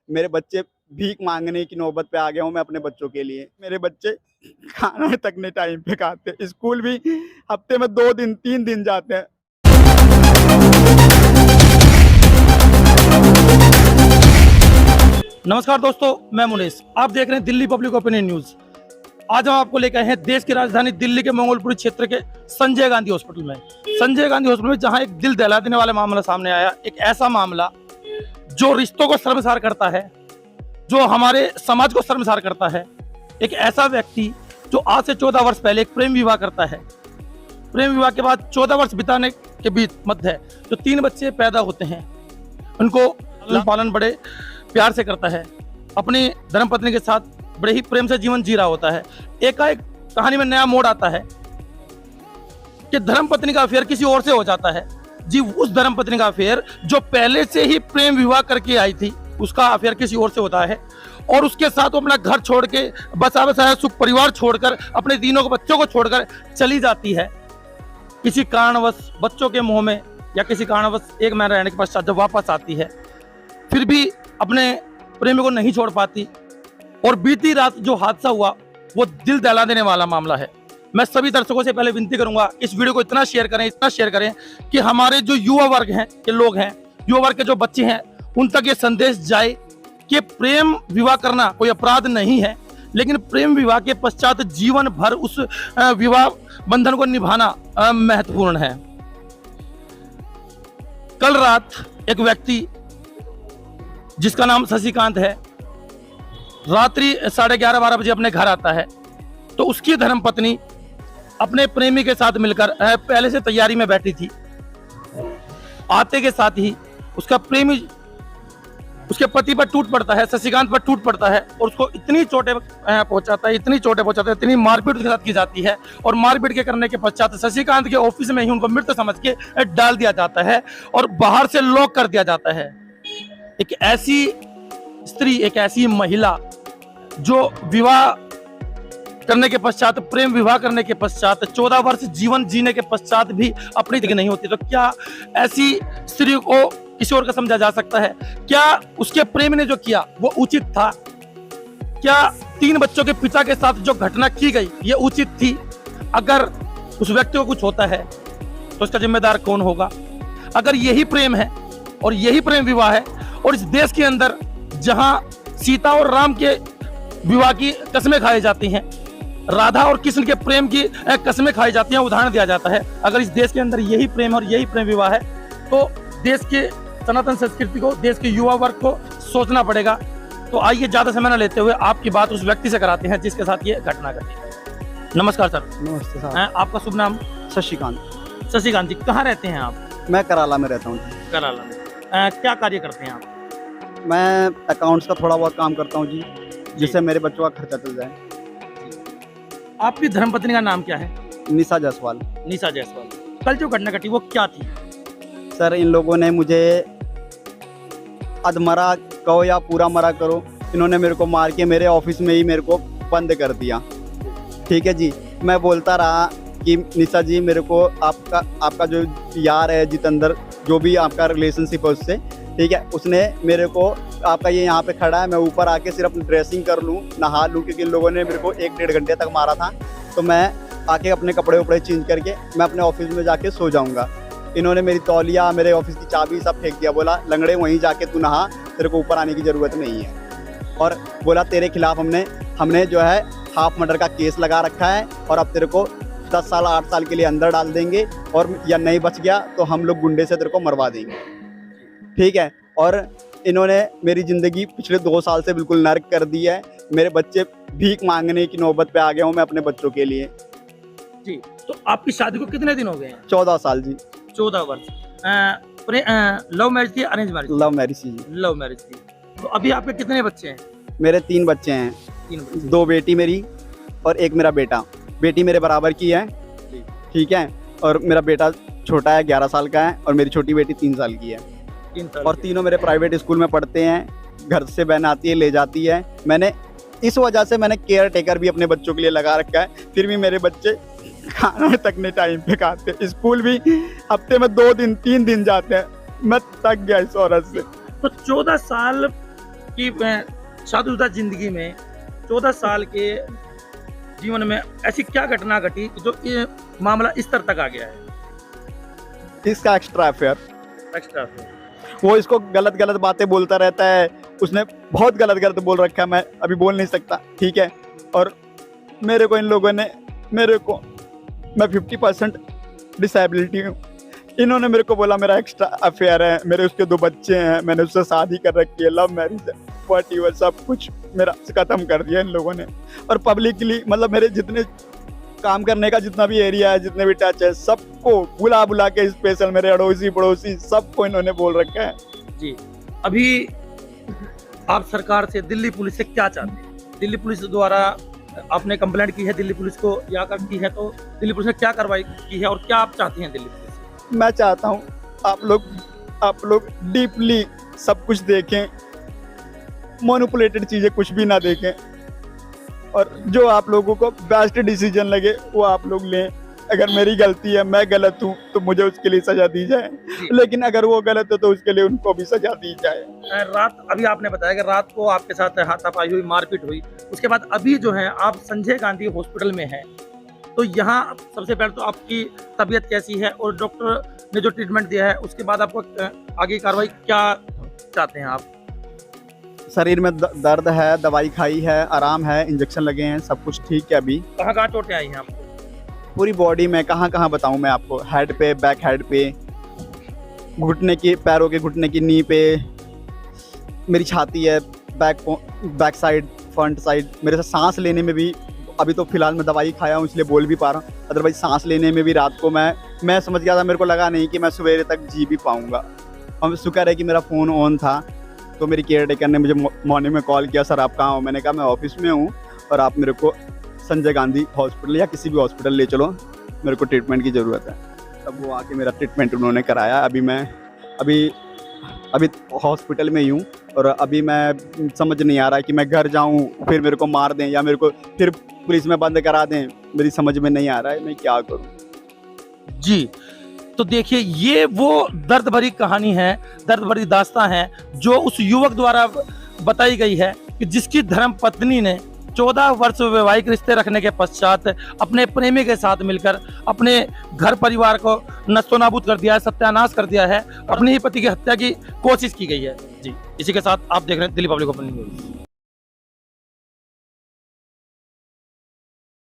मेरे बच्चे भीख मांगने की नौबत पे आ गया हूँ मैं अपने बच्चों के लिए। मेरे बच्चे खाना तक नहीं टाइम पे खाते, स्कूल भी हफ्ते में 2 दिन 3 दिन जाते हैं। नमस्कार दोस्तों, मैं मुनीस। आप देख रहे हैं दिल्ली पब्लिक ओपिनियन न्यूज। आज हम आपको लेकर आए हैं देश की राजधानी दिल्ली के मंगोलपुरी क्षेत्र के संजय गांधी हॉस्पिटल में। संजय गांधी हॉस्पिटल में जहां एक दिल दहला देने वाला मामला सामने आया, एक ऐसा मामला जो रिश्तों को शर्मसार करता है, जो हमारे समाज को शर्मसार करता है। एक ऐसा व्यक्ति जो आज से 14 वर्ष पहले एक प्रेम विवाह करता है। प्रेम विवाह के बाद 14 वर्ष बिताने के बीच मध्य जो 3 बच्चे पैदा होते हैं, उनको लालन पालन बड़े प्यार से करता है। अपनी धर्मपत्नी के साथ बड़े ही प्रेम से जीवन जी रहा होता है। एकाएक कहानी में नया मोड़ आता है कि धर्मपत्नी का अफेयर किसी और से हो जाता है। जी, उस धर्मपत्नी का अफेयर जो पहले से ही प्रेम विवाह करके आई थी, उसका अफेयर किसी और से होता है और उसके साथ वो अपना घर छोड़ के, बसा बसाया सुख परिवार छोड़कर, अपने तीनों बच्चों को छोड़कर चली जाती है। किसी कारणवश बच्चों के मुंह में या किसी कारणवश एक महीना रहने के पश्चात जब वापस आती है, फिर भी अपने प्रेमी को नहीं छोड़ पाती। और बीती रात जो हादसा हुआ वो दिल दहला देने वाला मामला है। मैं सभी दर्शकों से पहले विनती करूंगा, इस वीडियो को इतना शेयर करें कि हमारे जो युवा वर्ग हैं, के लोग हैं, युवा वर्ग के जो बच्चे हैं, उन तक ये संदेश जाए कि प्रेम विवाह करना कोई अपराध नहीं है, लेकिन प्रेम विवाह के पश्चात जीवन भर उस विवाह बंधन को निभाना महत्वपूर्ण है। कल रात एक व्यक्ति जिसका नाम शशिकांत है, रात्रि 11:30-12 बजे अपने घर आता है तो उसकी धर्मपत्नी अपने प्रेमी के साथ मिलकर पहले से तैयारी में बैठी थी। आते के साथ ही उसका प्रेमी उसके पति पर टूट पड़ता है, शशिकांत पर टूट पड़ता है और उसको इतनी चोटें पहुंचाता है, इतनी मारपीट उसके साथ की जाती है। और मारपीट के करने के पश्चात शशिकांत के ऑफिस में ही उनको मृत समझ के डाल दिया जाता है और बाहर से लॉक कर दिया जाता है। एक ऐसी स्त्री, एक ऐसी महिला जो विवाह करने के पश्चात, प्रेम विवाह करने के पश्चात, 14 वर्ष जीवन जीने के पश्चात भी अपनी जगह नहीं होती, तो क्या ऐसी स्त्री को किसी और का समझा जा सकता है? क्या उसके प्रेम ने जो किया वो उचित था? क्या 3 बच्चों के पिता के साथ जो घटना की गई ये उचित थी? अगर उस व्यक्ति को कुछ होता है तो उसका जिम्मेदार कौन होगा? अगर यही प्रेम है और यही प्रेम विवाह है और इस देश के अंदर जहां सीता और राम के विवाह की कस्में खाई जाती हैं, राधा और कृष्ण के प्रेम की कस्में खाई जाती हैं, उदाहरण दिया जाता है, अगर इस देश के अंदर यही प्रेम और यही प्रेम विवाह है तो देश के सनातन संस्कृति को, देश के युवा वर्ग को सोचना पड़ेगा। तो आइए ज्यादा समय न लेते हुए आपकी बात उस व्यक्ति से कराते हैं जिसके साथ ये घटना घटी। नमस्कार सर। नमस्ते सर। आपका शुभ नाम? शशिकांत। शशिकांत जी, कहाँ रहते हैं आप? मैं कराला में रहता हूँ। कराला में। क्या कार्य करते हैं आप? मैं अकाउंट्स का थोड़ा बहुत काम करता हूँ जी, जिससे मेरे बच्चों का खर्चा चल जाए। आपकी धर्मपत्नी का नाम क्या है? निशा जायसवाल। निशा जायसवाल। कल जो घटना घटी वो क्या थी? सर, इन लोगों ने मुझे अधमरा कहो या पूरा मरा करो, इन्होंने मेरे को मार के मेरे ऑफिस में ही मेरे को बंद कर दिया। ठीक है जी, मैं बोलता रहा कि निशा जी, मेरे को आपका जो यार है जितेंद्र, जो भी आपका रिलेशनशिप है उससे, ठीक है, उसने मेरे को, आपका ये यहाँ पे खड़ा है, मैं ऊपर आके सिर्फ ड्रेसिंग कर लूँ, नहा लूँ, क्योंकि इन लोगों ने मेरे को 1-1.5 घंटे तक मारा था। तो मैं आके अपने कपड़े वपड़े चेंज करके मैं अपने ऑफिस में जाके सो जाऊँगा। इन्होंने मेरी तौलिया, मेरे ऑफिस की चाबी सब फेंक दिया। बोला, लंगड़े वहीं जाके तू नहा, तेरे को ऊपर आने की ज़रूरत नहीं है। और बोला, तेरे खिलाफ हमने जो है हाफ मर्डर का केस लगा रखा है और अब तेरे को 10 साल 8 साल के लिए अंदर डाल देंगे, और या नहीं बच गया तो हम लोग गुंडे से तेरे को मरवा देंगे। ठीक है। और इन्होंने मेरी ज़िंदगी पिछले 2 साल से बिल्कुल नर्क कर दी है। मेरे बच्चे भीख मांगने की नौबत पे आ गया हूँ मैं अपने बच्चों के लिए जी। तो आपकी शादी को कितने दिन हो गए हैं? 14 साल जी। 14 वर्ष। लव मैरिज थी, अरेंज मैरिज? लव मैरिज जी। लव मैरिज थी। तो अभी आपके कितने बच्चे हैं? मेरे 3 बच्चे हैं। 3 बच्चे। 2 बेटी मेरी और 1 मेरा बेटा। बेटी मेरे बराबर की है, ठीक है, और मेरा बेटा छोटा है, 11 साल का है, और मेरी छोटी बेटी 3 साल की है। 3 साल। और तीनों मेरे प्राइवेट स्कूल में पढ़ते हैं। घर से बहन आती है, ले जाती है। मैंने इस वजह से केयर टेकर भी अपने बच्चों के लिए लगा रखा है, फिर भी मेरे बच्चे खाना तक नहीं टाइम पे खाते, स्कूल भी हफ्ते में 2 दिन 3 दिन जाते हैं। मैं थक गया इस औरत से। तो 14 साल आपकी शादीशुदा जिंदगी में 14 साल के जीवन में ऐसी क्या घटना घटी कि जो ये मामला इस स्तर तक आ गया है? इसका एक्स्ट्रा अफेयर, एक्स्ट्रा वो इसको गलत गलत बातें बोलता रहता है, उसने बहुत गलत गलत बोल रखा है, मैं अभी बोल नहीं सकता, ठीक है। और मेरे को इन लोगों ने मैं 50% डिसेबिलिटी हूँ, इन्होंने मेरे को बोला मेरा एक्स्ट्रा अफेयर है, मेरे उसके 2 बच्चे हैं, मैंने उससे शादी कर रखी है, लव मैरिज है, व्हाटएवर सब कुछ मेरा खत्म कर दिया इन लोगों ने। और पब्लिकली मतलब मेरे जितने काम करने का जितना भी एरिया है, जितने भी टच है, सबको बुला बुला के, स्पेशल मेरे अड़ोसी पड़ोसी सबको इन्होंने बोल रखा है। जी, अभी आप सरकार से, दिल्ली पुलिस से क्या चाहते हैं? दिल्ली पुलिस द्वारा आपने कंप्लेंट की है दिल्ली पुलिस को या कर की है, तो दिल्ली पुलिस ने क्या कार्रवाई की है और क्या आप चाहती हैं दिल्ली पुलिस से? मैं चाहता हूँ आप लोग डीपली सब कुछ देखें, मैनिपुलेटेड चीज़ें कुछ भी ना देखें, और जो आप लोगों को बेस्ट डिसीजन लगे वो आप लोग लें। अगर मेरी गलती है, मैं गलत हूँ, तो मुझे उसके लिए सजा दी जाए, लेकिन अगर वो गलत है तो उसके लिए उनको भी सजा दी जाए। रात, अभी आपने बताया कि रात को आपके साथ हाथापाई हुई, मारपीट हुई, उसके बाद अभी जो है आप संजय गांधी हॉस्पिटल में हैं, तो यहाँ सबसे पहले तो आपकी तबीयत कैसी है और डॉक्टर ने जो ट्रीटमेंट दिया है उसके बाद आपको आगे की कार्रवाई क्या चाहते हैं आप? शरीर में दर्द है, दवाई खाई है, आराम है, इंजेक्शन लगे हैं, सब कुछ ठीक है। अभी कहाँ कहाँ चोटें आई हैं आपको? पूरी बॉडी में, कहाँ कहाँ बताऊँ मैं आपको, हेड पे, बैक हेड पे, घुटने की, पैरों के घुटने की नी पे, मेरी छाती है, बैक साइड, फ्रंट साइड, मेरे से सांस लेने में भी, अभी तो फिलहाल मैं दवाई खाया हूँ इसलिए बोल भी पा रहा हूँ, अदरवाइज सांस लेने में भी रात को मैं समझ गया था, मेरे को लगा नहीं कि मैं सवेरे तक जी भी पाऊँगा। और शुक्र है कि मेरा फ़ोन ऑन था, तो मेरी केयर टेकर ने मुझे मॉर्निंग में कॉल किया, सर आप कहाँ हो? मैंने कहा मैं ऑफिस में हूँ और आप मेरे को संजय गांधी हॉस्पिटल या किसी भी हॉस्पिटल ले चलो, मेरे को ट्रीटमेंट की ज़रूरत है। तब वो आके मेरा ट्रीटमेंट उन्होंने कराया। अभी मैं अभी हॉस्पिटल में ही हूँ और अभी मैं समझ नहीं आ रहा कि मैं घर जाऊँ फिर मेरे को मार दें या मेरे को फिर पुलिस में बंद करा दें, मेरी समझ में नहीं आ रहा है मैं क्या करूँ। जी, तो देखिए ये वो दर्द भरी कहानी है, दर्द भरी दास्तां है जो उस युवक द्वारा बताई गई है कि जिसकी धर्म पत्नी ने 14 वर्ष वैवाहिक रिश्ते रखने के पश्चात अपने प्रेमी के साथ मिलकर अपने घर परिवार को नस्तोनाबूद कर दिया है, सत्यानाश कर दिया है, अपने ही पति की हत्या की कोशिश की गई है। जी, इसी के साथ आप देख रहे हैं दिल्ली पब्लिक ओपिनियन न्यूज़।